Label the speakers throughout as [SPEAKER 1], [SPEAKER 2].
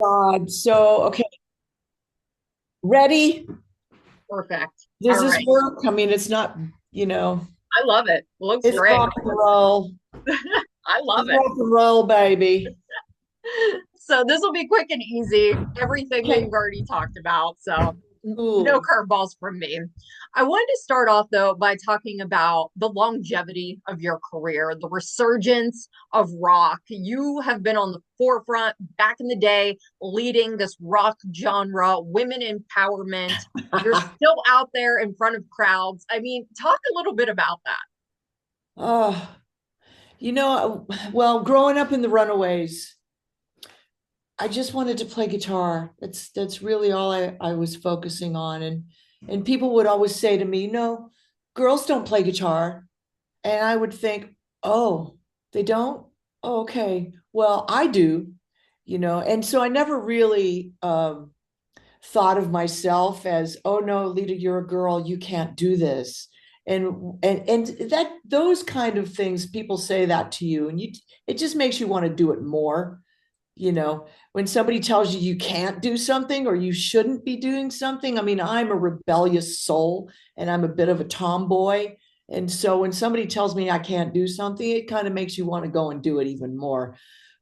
[SPEAKER 1] God. So, okay, ready?
[SPEAKER 2] Perfect.
[SPEAKER 1] Does
[SPEAKER 2] All
[SPEAKER 1] this
[SPEAKER 2] right.
[SPEAKER 1] work? I mean, it's not, you know,
[SPEAKER 2] I love it. Looks
[SPEAKER 1] it's
[SPEAKER 2] great.
[SPEAKER 1] rock and roll.
[SPEAKER 2] I love
[SPEAKER 1] It's
[SPEAKER 2] it.
[SPEAKER 1] rock and roll, baby.
[SPEAKER 2] So this will be quick and easy. Everything
[SPEAKER 1] Okay.
[SPEAKER 2] we've already talked about. So no
[SPEAKER 1] Ooh.
[SPEAKER 2] curveballs from me. I wanted to start off though by talking about the longevity of your career, the resurgence of rock. You have been on the forefront back in the day, leading this rock genre, women empowerment. You're still out there in front of crowds. I mean, talk a little bit about that.
[SPEAKER 1] Oh, well, growing up in the Runaways, I just wanted to play guitar. That's really all I was focusing on. And people would always say to me, no, girls don't play guitar. And I would think, oh, they don't? Oh, okay. Well, I do, And so I never really thought of myself as, oh no, Lita, you're a girl, you can't do this. And that those kind of things, people say that to you, and it just makes you want to do it more. When somebody tells you you can't do something or you shouldn't be doing something. I mean, I'm a rebellious soul and I'm a bit of a tomboy. And so when somebody tells me I can't do something, it kind of makes you want to go and do it even more.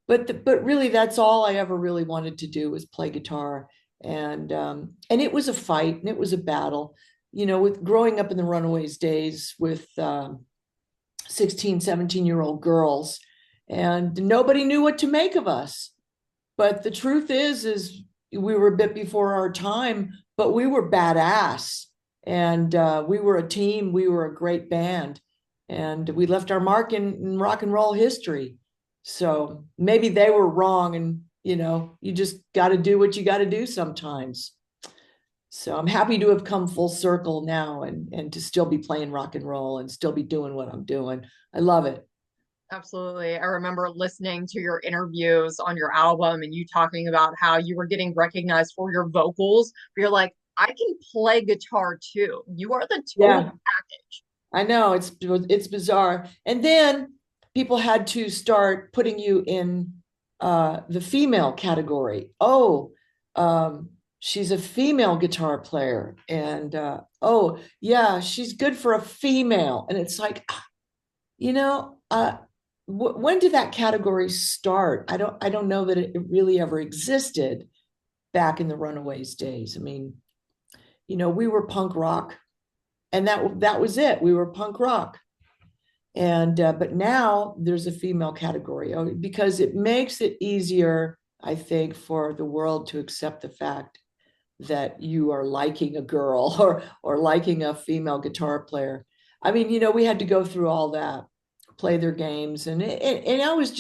[SPEAKER 1] But really, that's all I ever really wanted to do was play guitar. And it was a fight and it was a battle. With growing up in the Runaways days with 16, 17-year-old girls, and nobody knew what to make of us. But the truth is we were a bit before our time, but we were badass, and we were a team. We were a great band, and we left our mark in rock and roll history. So maybe they were wrong, and you just got to do what you got to do sometimes. So I'm happy to have come full circle now, and to still be playing rock and roll and still be doing what I'm doing. I love it.
[SPEAKER 2] Absolutely. I remember listening to your interviews on your album and you talking about how you were getting recognized for your vocals. You're like, I can play guitar too. You are the total
[SPEAKER 1] Yeah.
[SPEAKER 2] package.
[SPEAKER 1] I know it's bizarre. And then people had to start putting you in the female category. Oh, she's a female guitar player, and oh yeah, she's good for a female. And it's like, when did that category start? I don't know that it really ever existed back in the Runaways days. I mean, we were punk rock, and that was it. We were punk rock. And but now there's a female category, because it makes it easier, I think, for the world to accept the fact that you are liking a girl or liking a female guitar player. I mean, we had to go through all that, play their games, and I was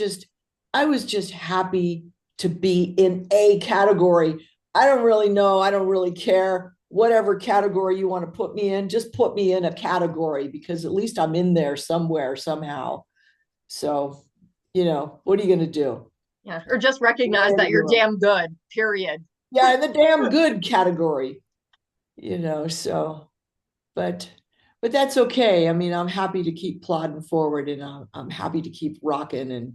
[SPEAKER 1] just happy to be in a category. I don't really know. I don't really care. Whatever category you want to put me in, just put me in a category, because at least I'm in there somewhere, somehow. So, what are you going to do?
[SPEAKER 2] Yeah. Or just recognize that you're
[SPEAKER 1] Whatever.
[SPEAKER 2] damn good, period.
[SPEAKER 1] Yeah, in the damn good category, so, but but that's okay. I mean, I'm happy to keep plodding forward, and I'm happy to keep rocking,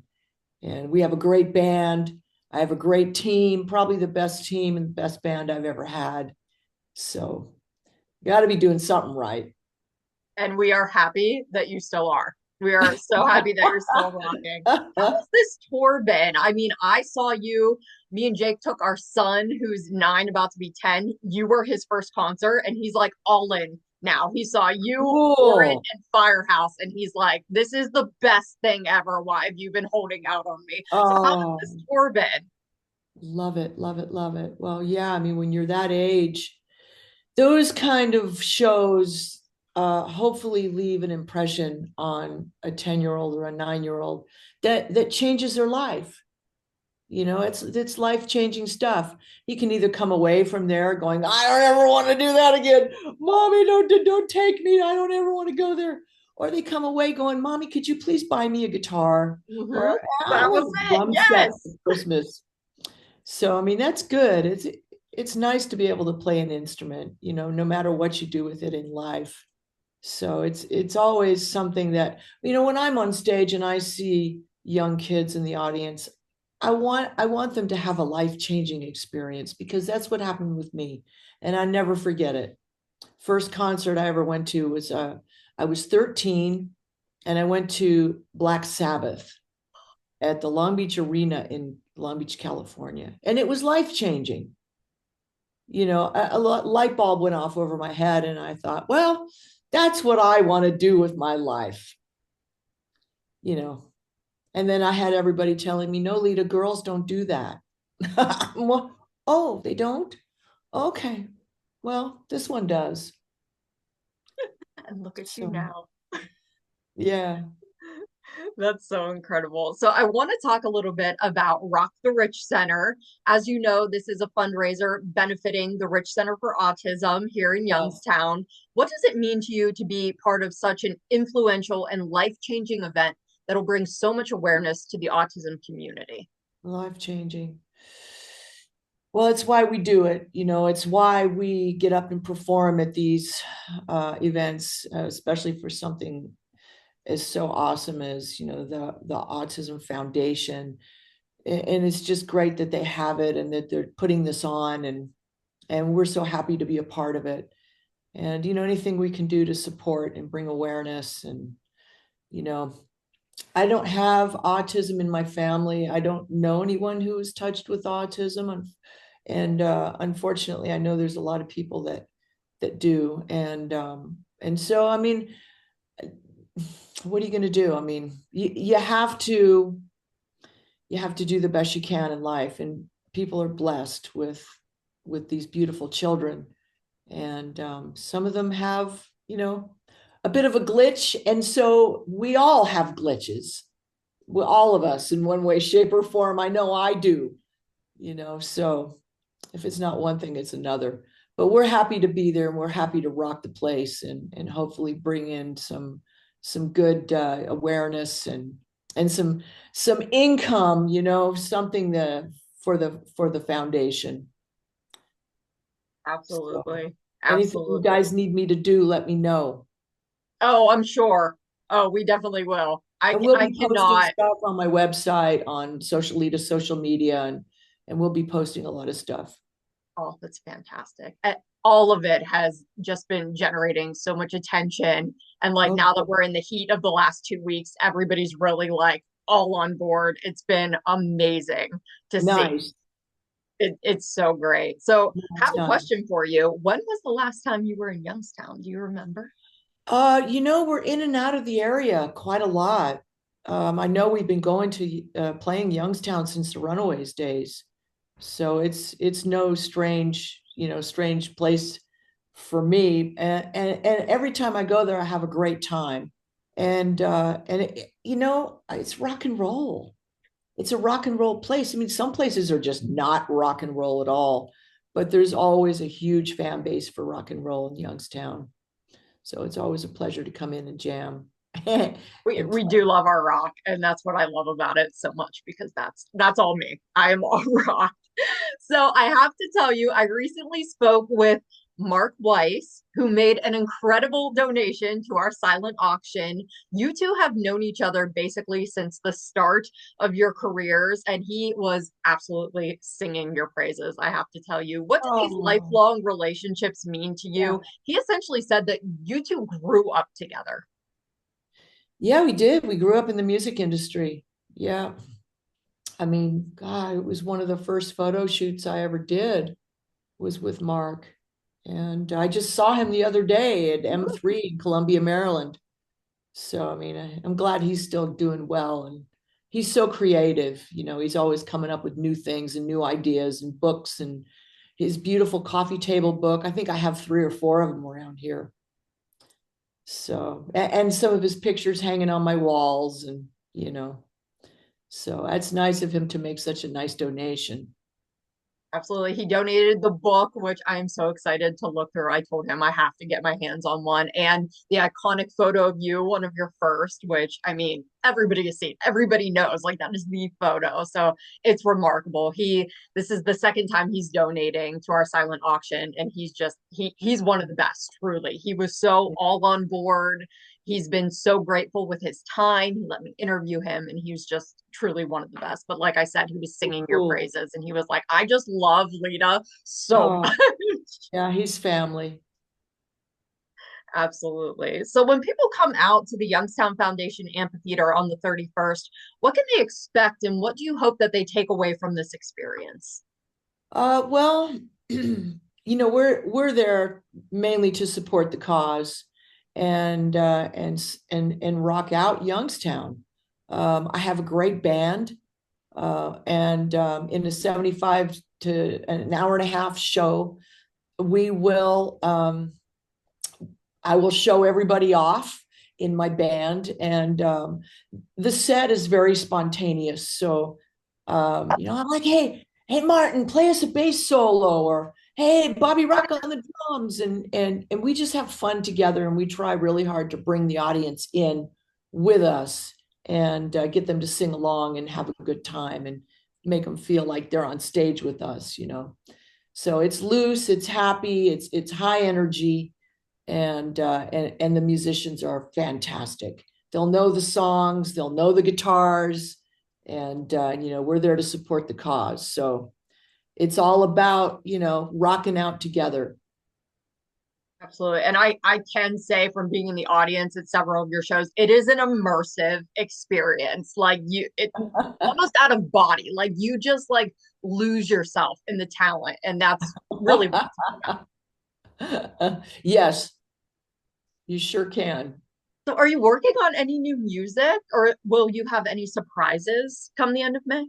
[SPEAKER 1] and we have a great band. I have a great team, probably the best team and the best band I've ever had. So, got to be doing something right.
[SPEAKER 2] And we are happy that you still are. We are so happy that you're still rocking. How has this tour been? I mean, I saw you, me and Jake took our son, who's 9, about to be 10. You were his first concert, and he's like all in now. He saw you, Warren,
[SPEAKER 1] Cool.
[SPEAKER 2] and Firehouse, and he's like, this is the best thing ever. Why have you been holding out on me? So, how has
[SPEAKER 1] Oh,
[SPEAKER 2] this tour been?
[SPEAKER 1] love it, love it, love it. Well, yeah, I mean, when you're that age, those kind of shows hopefully leave an impression on a 10-year-old or a 9-year-old that changes their life. It's life-changing stuff. You can either come away from there going, I don't ever want to do that again. Mommy, don't take me. I don't ever want to go there. Or they come away going, Mommy, could you please buy me a guitar?
[SPEAKER 2] Mm-hmm.
[SPEAKER 1] Or I
[SPEAKER 2] That was
[SPEAKER 1] want a
[SPEAKER 2] it.
[SPEAKER 1] drum set for
[SPEAKER 2] Yes.
[SPEAKER 1] Christmas. So, I mean, that's good. It's nice to be able to play an instrument, no matter what you do with it in life. So it's always something that, when I'm on stage and I see young kids in the audience, I want them to have a life-changing experience because that's what happened with me. And I never forget it. First concert I ever went to was I was 13 and I went to Black Sabbath at the Long Beach Arena in Long Beach, California. And it was life-changing. A light bulb went off over my head and I thought, well, that's what I want to do with my life, you know. And then I had everybody telling me, no, Lita, girls don't do that. Oh, they don't? Okay. Well, this one does.
[SPEAKER 2] And look at you
[SPEAKER 1] So,
[SPEAKER 2] now.
[SPEAKER 1] yeah.
[SPEAKER 2] That's so incredible. So, I want to talk a little bit about Rock the Rich Center. As you know, this is a fundraiser benefiting the Rich Center for Autism here in
[SPEAKER 1] Yes.
[SPEAKER 2] Youngstown. What does it mean to you to be part of such an influential and life-changing event that'll bring so much awareness to the autism community?
[SPEAKER 1] Life changing. Well, it's why we do it. It's why we get up and perform at these events, especially for something as so awesome as, the Autism Foundation. And it's just great that they have it and that they're putting this on, and we're so happy to be a part of it. And, anything we can do to support and bring awareness. And, you know, I don't have autism in my family. I don't know anyone who is touched with autism. And unfortunately, I know there's a lot of people that do. And so, I mean, what are you going to do? I mean, you have to do the best you can in life, and people are blessed with these beautiful children, and some of them have a bit of a glitch, and so we all have glitches, all of us in one way, shape, or form. I know I do. So if it's not one thing, it's another. But we're happy to be there, and we're happy to rock the place, and hopefully bring in some good awareness, and some income, something for the foundation. So
[SPEAKER 2] Absolutely.
[SPEAKER 1] anything you
[SPEAKER 2] Absolutely.
[SPEAKER 1] guys need me to do, let me know.
[SPEAKER 2] Oh, I'm sure. Oh, we definitely will.
[SPEAKER 1] And we'll
[SPEAKER 2] I
[SPEAKER 1] be posting
[SPEAKER 2] cannot.
[SPEAKER 1] stuff on my website, on social media, and we'll be posting a lot of stuff.
[SPEAKER 2] Oh, that's fantastic. All of it has just been generating so much attention. And like
[SPEAKER 1] Oh,
[SPEAKER 2] now that we're in the heat of the last 2 weeks, everybody's really like all on board. It's been amazing to see.
[SPEAKER 1] nice.
[SPEAKER 2] It's so great. So, have
[SPEAKER 1] That's
[SPEAKER 2] a
[SPEAKER 1] nice.
[SPEAKER 2] question for you. When was the last time you were in Youngstown? Do you remember?
[SPEAKER 1] We're in and out of the area quite a lot. I know we've been going to playing Youngstown since the Runaways days, so it's no strange place for me. And every time I go there, I have a great time. It's rock and roll. It's a rock and roll place. I mean, some places are just not rock and roll at all, but there's always a huge fan base for rock and roll in Youngstown. So it's always a pleasure to come in and jam. and
[SPEAKER 2] We do love our rock, and that's what I love about it so much because that's all me. I am all rock. So I have to tell you, I recently spoke with Mark Weiss, who made an incredible donation to our silent auction. You two have known each other basically since the start of your careers, and he was absolutely singing your praises. I have to tell you, what do these
[SPEAKER 1] Oh,
[SPEAKER 2] lifelong relationships mean to
[SPEAKER 1] yeah.
[SPEAKER 2] you? He essentially said that you two grew up together.
[SPEAKER 1] Yeah, we did. We grew up in the music industry. Yeah. I mean, God, it was one of the first photo shoots I ever did was with Mark. And I just saw him the other day at M3 in Columbia, Maryland. So, I mean, I'm glad he's still doing well. And he's so creative. He's always coming up with new things and new ideas and books, and his beautiful coffee table book. I think I have 3 or 4 of them around here. So, and some of his pictures hanging on my walls, and, so that's nice of him to make such a nice donation.
[SPEAKER 2] Absolutely. He donated the book, which I'm so excited to look through. I told him I have to get my hands on one. And the iconic photo of you, one of your first, which I mean, everybody has seen. Everybody knows like that is the photo. So it's remarkable. This is the second time he's donating to our silent auction, and he's one of the best, truly. He was so all on board. He's been so grateful with his time. He let me interview him, and he was just truly one of the best. But like I said, he was singing your
[SPEAKER 1] Cool.
[SPEAKER 2] praises, and he was like, I just love Lita so
[SPEAKER 1] Oh,
[SPEAKER 2] much.
[SPEAKER 1] yeah, he's family.
[SPEAKER 2] Absolutely. So when people come out to the Youngstown Foundation Amphitheater on the 31st, what can they expect and what do you hope that they take away from this experience?
[SPEAKER 1] Well, we're there mainly to support the cause and rock out Youngstown. I have a great band, and in a 75 to an hour and a half show, we will I will show everybody off in my band, and the set is very spontaneous. So, I'm like, hey, Martin, play us a bass solo, or hey, Bobby, rock on the drums, and we just have fun together, and we try really hard to bring the audience in with us and get them to sing along and have a good time and make them feel like they're on stage with us. So it's loose, it's happy, it's high energy, and the musicians are fantastic. They'll know the songs, they'll know the guitars, and we're there to support the cause. So it's all about rocking out together.
[SPEAKER 2] Absolutely. And I can say from being in the audience at several of your shows, it is an immersive experience. Like it's almost out of body. Like you just like lose yourself in the talent. And that's really what it's about.
[SPEAKER 1] Yes, you sure can.
[SPEAKER 2] So are you working on any new music or will you have any surprises come the end of May?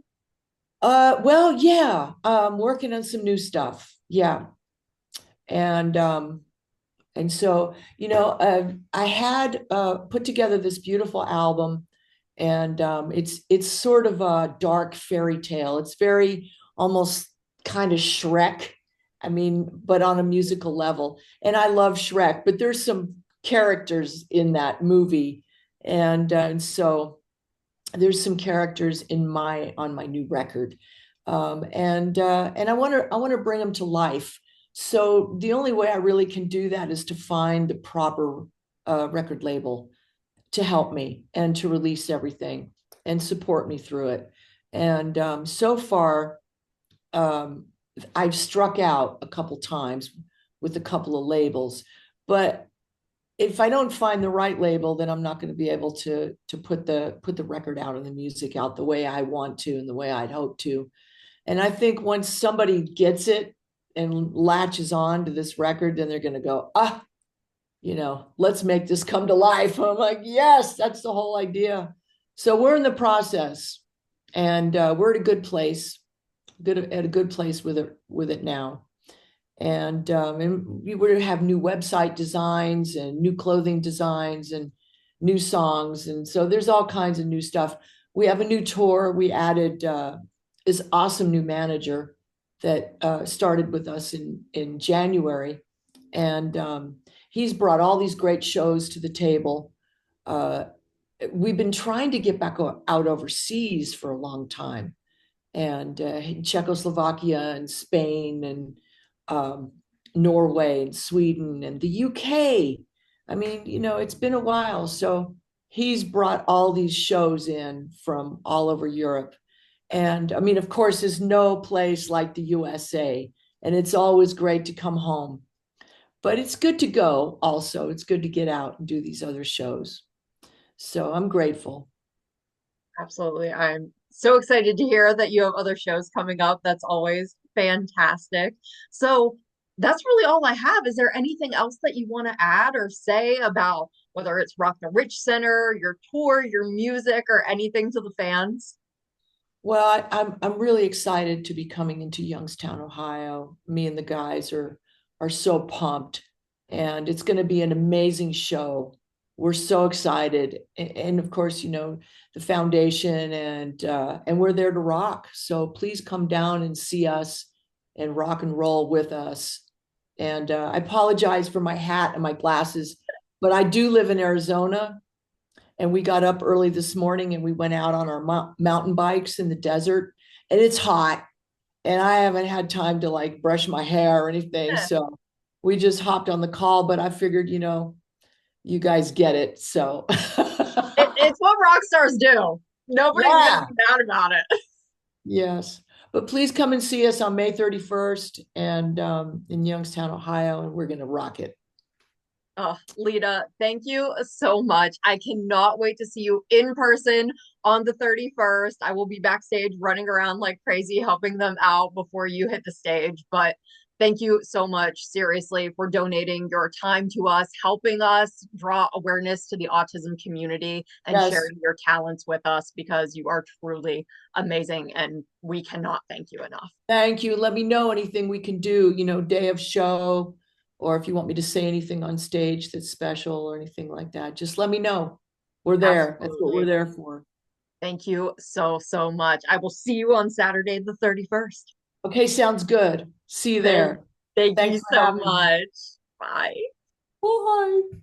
[SPEAKER 1] Well, yeah, working on some new stuff. Yeah. And so, I had put together this beautiful album, and it's sort of a dark fairy tale. It's very almost kind of Shrek. I mean, but on a musical level. And I love Shrek, but there's some characters in that movie, and so there's some characters in my on my new record, and I want to bring them to life. So the only way I really can do that is to find the proper record label to help me and to release everything and support me through it. And so far, um, I've struck out a couple times with a couple of labels, but if I don't find the right label, then I'm not going to be able to put the record out and the music out the way I want to and the way I'd hope to. And I think once somebody gets it and latches on to this record, then they're going to go, let's make this come to life. I'm like, yes, that's the whole idea. So we're in the process, and we're at a good place, at a good place with it now. And we were to have new website designs and new clothing designs and new songs, and so there's all kinds of new stuff. We have a new tour. We added this awesome new manager that started with us in January, and he's brought all these great shows to the table. Uh, we've been trying to get back out overseas for a long time, and Czechoslovakia and Spain and um, Norway and Sweden and the UK. I mean, it's been a while. So he's brought all these shows in from all over Europe. And I mean, of course, there's no place like the USA. And it's always great to come home. But it's good to go also. It's good to get out and do these other shows. So I'm grateful.
[SPEAKER 2] Absolutely. I'm so excited to hear that you have other shows coming up. That's always fantastic. So that's really all I have. Is there anything else that you want to add or say about whether it's Rock the Rich Center, your tour, your music, or anything to the fans?
[SPEAKER 1] Well, I'm really excited to be coming into Youngstown, Ohio. Me and the guys are so pumped, and it's going to be an amazing show. We're so excited, and of course, the foundation, and we're there to rock. So please come down and see us and rock and roll with us. And I apologize for my hat and my glasses, but I do live in Arizona, And we got up early this morning and we went out on our mountain bikes in the desert. And it's hot. And I haven't had time to like brush my hair or anything.
[SPEAKER 2] Yeah.
[SPEAKER 1] So we just hopped on the call, but I figured, you guys get it. So
[SPEAKER 2] It's what rock stars do. Nobody's gonna
[SPEAKER 1] yeah,
[SPEAKER 2] be mad about it.
[SPEAKER 1] yes. But please come and see us on May 31st and in Youngstown, Ohio, and we're going to rock it.
[SPEAKER 2] Oh, Lita, thank you so much. I cannot wait to see you in person on the 31st. I will be backstage running around like crazy, helping them out before you hit the stage. But thank you so much, seriously, for donating your time to us, helping us draw awareness to the autism community, and
[SPEAKER 1] Yes.
[SPEAKER 2] sharing your talents with us because you are truly amazing. And we cannot thank you enough.
[SPEAKER 1] Thank you. Let me know anything we can do, day of show, or if you want me to say anything on stage that's special or anything like that, just let me know. We're there. That's what we're
[SPEAKER 2] Absolutely.
[SPEAKER 1] there for.
[SPEAKER 2] Thank you so, so much. I will see you on Saturday, the 31st.
[SPEAKER 1] Okay, sounds good. See you
[SPEAKER 2] Thank,
[SPEAKER 1] there.
[SPEAKER 2] thank you
[SPEAKER 1] Thanks for
[SPEAKER 2] so
[SPEAKER 1] having me.
[SPEAKER 2] much. Bye.
[SPEAKER 1] Bye.